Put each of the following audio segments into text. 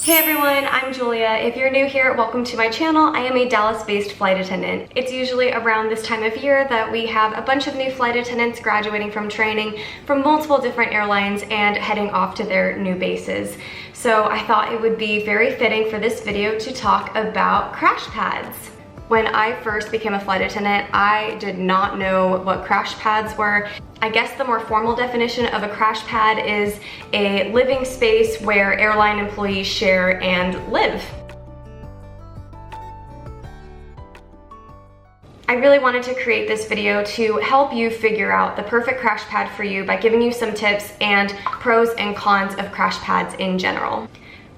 Hey everyone, I'm Julia. If you're new here, welcome to my channel. I am a Dallas-based flight attendant. It's usually around this time of year that we have a bunch of new flight attendants graduating from training from multiple different airlines and heading off to their new bases. So I thought it would be very fitting for this video to talk about crash pads. When I first became a flight attendant, I did not know what crash pads were. I guess the more formal definition of a crash pad is a living space where airline employees share and live. I really wanted to create this video to help you figure out the perfect crash pad for you by giving you some tips and pros and cons of crash pads in general.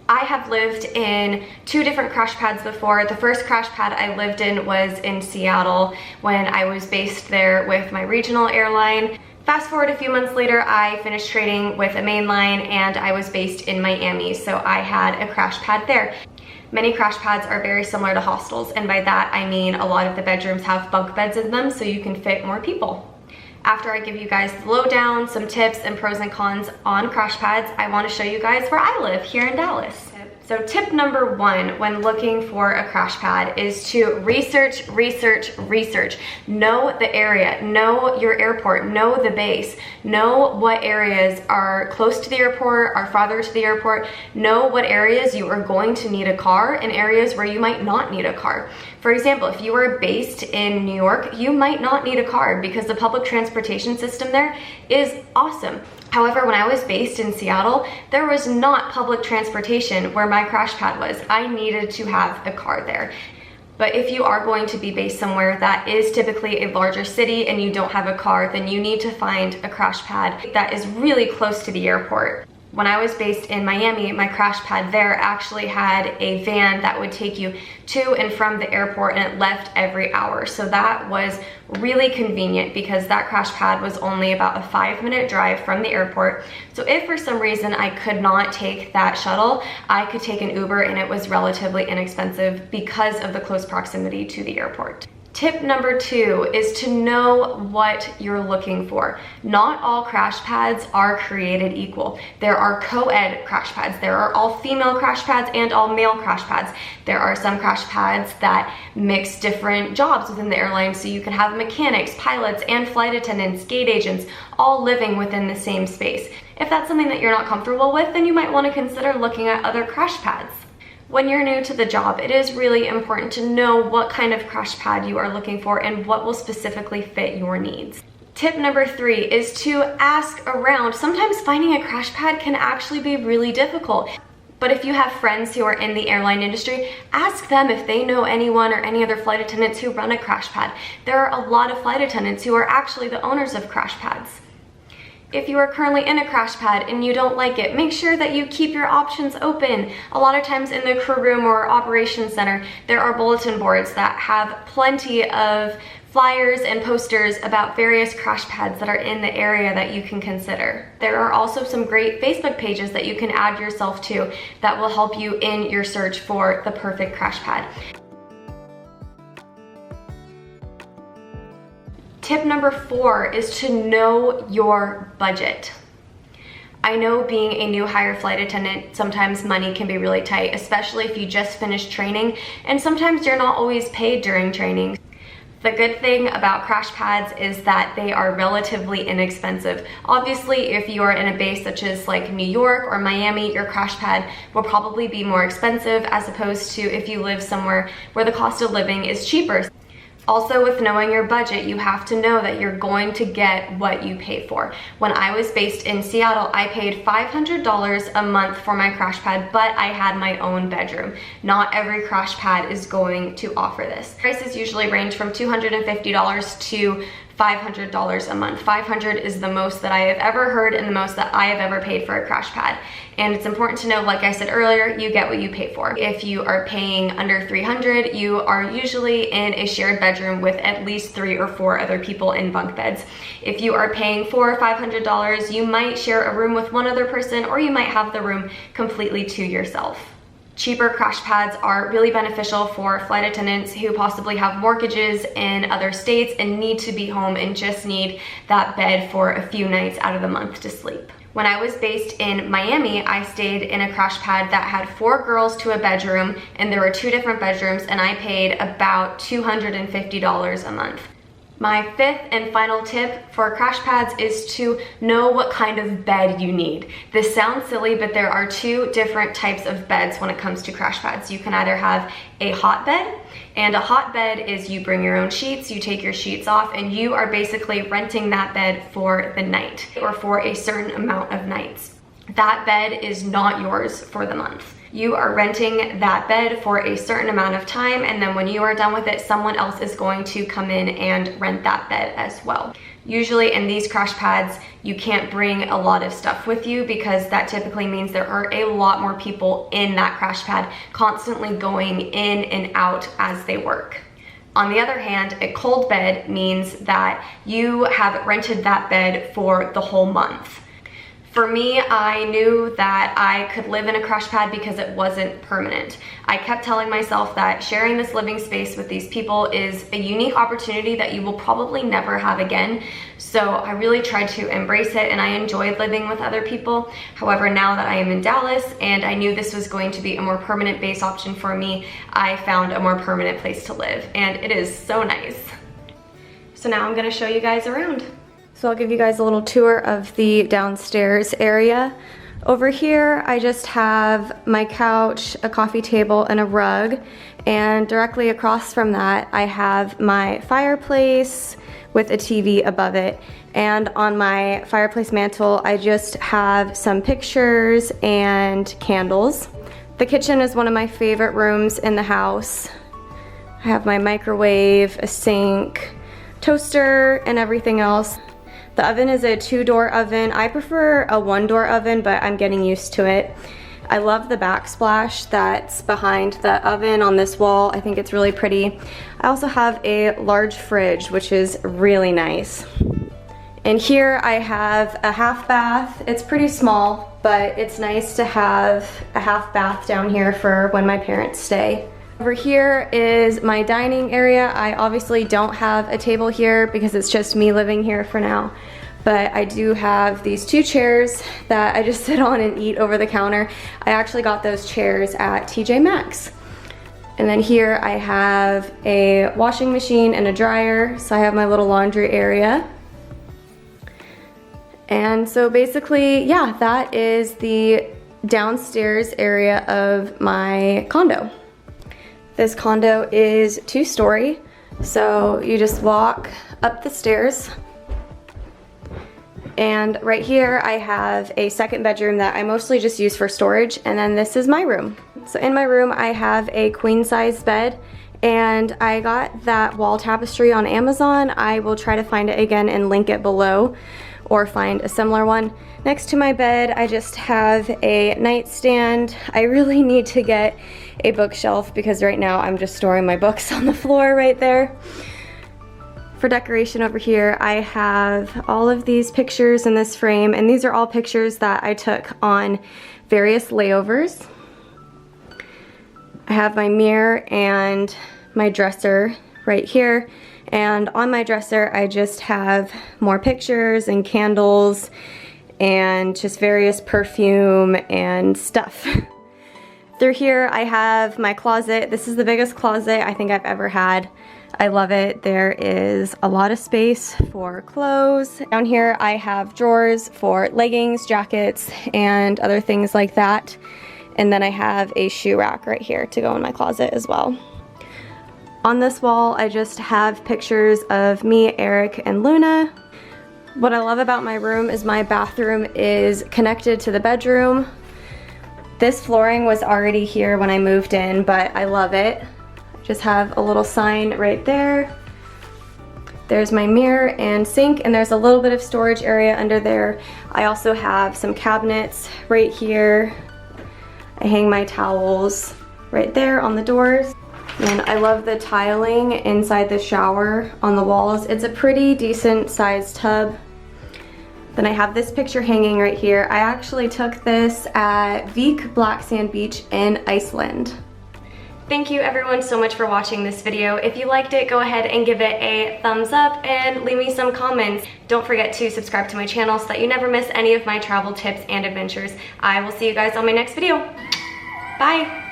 I have lived in 2 different crash pads before. The first crash pad I lived in was in Seattle when I was based there with my regional airline. Fast forward a few months later, I finished training with a mainline and I was based in Miami, so I had a crash pad there. Many crash pads are very similar to hostels, and by that I mean a lot of the bedrooms have bunk beds in them so you can fit more people. After I give you guys the lowdown, some tips and pros and cons on crash pads, I want to show you guys where I live here in Dallas. So tip number 1 when looking for a crash pad is to research. Know the area, know your airport, know the base, know what areas are close to the airport, are farther to the airport, know what areas you are going to need a car and areas where you might not need a car. For example, if you are based in New York, you might not need a car because the public transportation system there is awesome. However, when I was based in Seattle, there was not public transportation where my crash pad was. I needed to have a car there. But if you are going to be based somewhere that is typically a larger city and you don't have a car, then you need to find a crash pad that is really close to the airport. When I was based in Miami, my crash pad there actually had a van that would take you to and from the airport, and it left every hour. So that was really convenient because that crash pad was only about a 5-minute drive from the airport. So if for some reason I could not take that shuttle, I could take an Uber and it was relatively inexpensive because of the close proximity to the airport. Tip number 2 is to know what you're looking for. Not all crash pads are created equal. There are co-ed crash pads. There are all female crash pads and all male crash pads. There are some crash pads that mix different jobs within the airline, so you can have mechanics, pilots, and flight attendants, gate agents, all living within the same space. If that's something that you're not comfortable with, then you might want to consider looking at other crash pads. When you're new to the job, it is really important to know what kind of crash pad you are looking for and what will specifically fit your needs. Tip number 3 is to ask around. Sometimes finding a crash pad can actually be really difficult. But if you have friends who are in the airline industry, ask them if they know anyone or any other flight attendants who run a crash pad. There are a lot of flight attendants who are actually the owners of crash pads. If you are currently in a crash pad and you don't like it, make sure that you keep your options open. A lot of times in the crew room or operations center, there are bulletin boards that have plenty of flyers and posters about various crash pads that are in the area that you can consider. There are also some great Facebook pages that you can add yourself to that will help you in your search for the perfect crash pad. Tip number 4 is to know your budget. I know being a new hire flight attendant, sometimes money can be really tight, especially if you just finished training, and sometimes you're not always paid during training. The good thing about crash pads is that they are relatively inexpensive. Obviously, if you are in a base such as like New York or Miami, your crash pad will probably be more expensive as opposed to if you live somewhere where the cost of living is cheaper. Also, with knowing your budget, you have to know that you're going to get what you pay for. When I was based in Seattle, I paid $500 a month for my crash pad, but I had my own bedroom. Not every crash pad is going to offer this. Prices usually range from $250 to $500 a month. $500 is the most that I have ever heard and the most that I have ever paid for a crash pad. And it's important to know, like I said earlier, you get what you pay for. If you are paying under $300, you are usually in a shared bedroom with at least 3 or 4 other people in bunk beds. If you are paying $400 or $500, you might share a room with one other person, or you might have the room completely to yourself. Cheaper crash pads are really beneficial for flight attendants who possibly have mortgages in other states and need to be home and just need that bed for a few nights out of the month to sleep. When I was based in Miami, I stayed in a crash pad that had 4 girls to a bedroom, and there were 2 different bedrooms, and I paid about $250 a month. My 5th and final tip for crash pads is to know what kind of bed you need. This sounds silly, but there are 2 different types of beds when it comes to crash pads. You can either have a hot bed, and a hot bed is you bring your own sheets, you take your sheets off, and you are basically renting that bed for the night or for a certain amount of nights. That bed is not yours for the month. You are renting that bed for a certain amount of time, and then when you are done with it, someone else is going to come in and rent that bed as well. Usually in these crash pads, you can't bring a lot of stuff with you because that typically means there are a lot more people in that crash pad constantly going in and out as they work. On the other hand, a cold bed means that you have rented that bed for the whole month. For me, I knew that I could live in a crash pad because it wasn't permanent. I kept telling myself that sharing this living space with these people is a unique opportunity that you will probably never have again. So I really tried to embrace it, and I enjoyed living with other people. However, now that I am in Dallas and I knew this was going to be a more permanent base option for me, I found a more permanent place to live, and it is so nice. So now I'm gonna show you guys around. So I'll give you guys a little tour of the downstairs area. Over here, I just have my couch, a coffee table, and a rug. And directly across from that, I have my fireplace with a TV above it. And on my fireplace mantle, I just have some pictures and candles. The kitchen is one of my favorite rooms in the house. I have my microwave, a sink, toaster, and everything else. The oven is a 2-door oven. I prefer a 1-door oven, but I'm getting used to it. I love the backsplash that's behind the oven on this wall. I think it's really pretty. I also have a large fridge, which is really nice. And here I have a half bath. It's pretty small, but it's nice to have a half bath down here for when my parents stay. Over here is my dining area. I obviously don't have a table here because it's just me living here for now. But I do have these 2 chairs that I just sit on and eat over the counter. I actually got those chairs at TJ Maxx. And then here I have a washing machine and a dryer, so I have my little laundry area. And so basically, yeah, that is the downstairs area of my condo. This condo is 2-story, so you just walk up the stairs. And right here I have a 2nd bedroom that I mostly just use for storage, and then this is my room. So in my room I have a queen size bed, and I got that wall tapestry on Amazon. I will try to find it again and link it below, or find a similar one. Next to my bed I just have a nightstand. I really need to get a bookshelf because right now I'm just storing my books on the floor right there. For decoration over here, I have all of these pictures in this frame, and these are all pictures that I took on various layovers. I have my mirror and my dresser right here, and on my dresser I just have more pictures and candles and just various perfume and stuff. Through here I have my closet. This is the biggest closet I think I've ever had. I love it. There is a lot of space for clothes. Down here I have drawers for leggings, jackets, and other things like that. And then I have a shoe rack right here to go in my closet as well. On this wall I just have pictures of me, Eric, and Luna. What I love about my room is my bathroom is connected to the bedroom. This flooring was already here when I moved in, but I love it. Just have a little sign right there. There's my mirror and sink, and there's a little bit of storage area under there. I also have some cabinets right here. I hang my towels right there on the doors. And I love the tiling inside the shower on the walls. It's a pretty decent sized tub. Then I have this picture hanging right here. I actually took this at Vik Black Sand Beach in Iceland. Thank you everyone so much for watching this video. If you liked it, go ahead and give it a thumbs up and leave me some comments. Don't forget to subscribe to my channel so that you never miss any of my travel tips and adventures. I will see you guys on my next video. Bye.